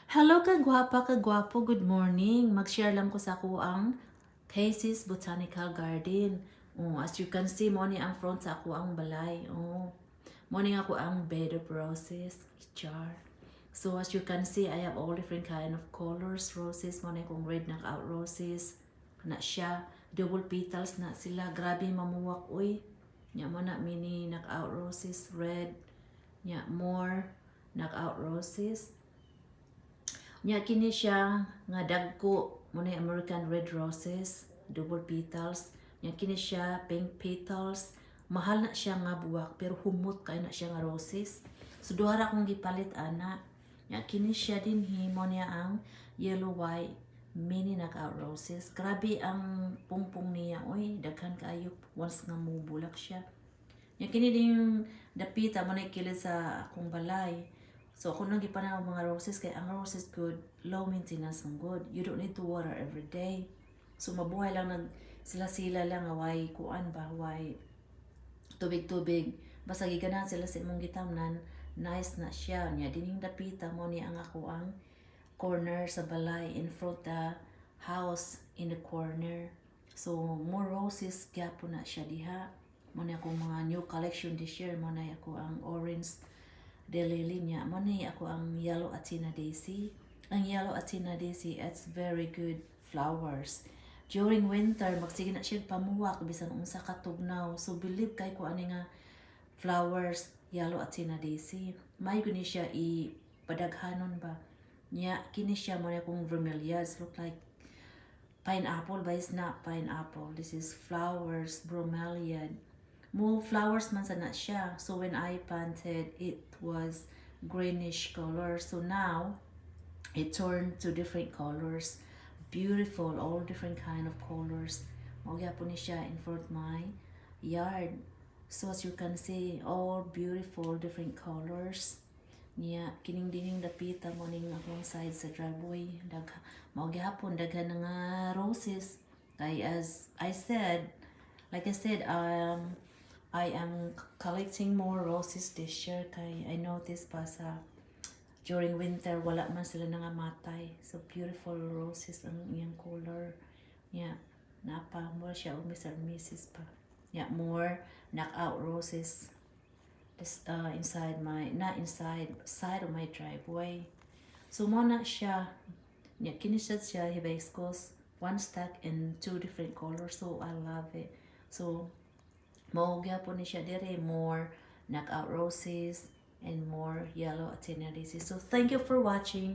Hello kagwapa, good morning. Mag-share lang ko sa ako ang Casey's Botanical Garden. Oh, as you can see, mo ni ang front sa ako ang balay. Oh, mo ni ako ang bed of roses. Char. So as you can see, I have all different kind of colors. Roses, mo ni akong red knockout roses. Na siya. Double petals na sila. Grabe mamuwak, uy. Nya mo na mini knockout roses, red. Nya more knockout roses. Nya kini siya nga dagko mo na American red roses, double petals. Nya kini siya pink petals. Mahal na siya nga buwak pero humot kay na siya nga roses. So duha ra kong gipalit ana. Nya kini siya din himo niya ang yellow white mini knockout roses. Grabe ang pungpong niya. Oy, daghan kaayo once nga mubulak siya. Nya kini din yung dapita mo na kilid sa akong balay. So ako nang gipanaw mga roses kay ang roses good, low maintenance ang good. You don't need to water every day. So mabuhay lang sila lang away kuan ba away tubig-tubig. Basta giganahan sila sa imong gitamnan, nice na siya. Nya dining dapita mo ni ang ako ang corner sa balay in front the house in the corner. So more roses gyapon na siya diha. Mo ni ako mga new collection this year mo na ako ang orange Delili niya. Mo ni ako ang yellow Athena daisy. Ang yellow Athena daisy, it's very good flowers. During winter, magsige na siya pamuwak bisan unsa ka tugnaw. So believe kay ko ani nga flowers yellow Athena daisy. May guni siya padaghanon ba. Nya kini siya mo na kung bromeliads look like pineapple but it's not pineapple. This is flowers bromeliad. More flowers man sana siya. So when I planted, it was greenish color. So now, it turned to different colors. Beautiful, all different kind of colors. Magya po ni siya in front my yard. So as you can see, all beautiful, different colors. Niya, kining dining dapita mo ning akong side sa driveway. Magyapon, daghan na nga roses. Kay as I said, like I said, I am collecting more roses this year kay I noticed pa sa during winter wala man sila nangamatay. So beautiful roses ang iyang color. Yeah, napa more siya og Mr. and Mrs. pa. Yeah, more knockout roses. This inside my not inside side of my driveway. So mo na siya. Yeah, kinisad siya hibiscus, one stack in two different colors. So I love it. So Maugya po ni siya dire more knockout roses and more yellow Athena daisies. So thank you for watching.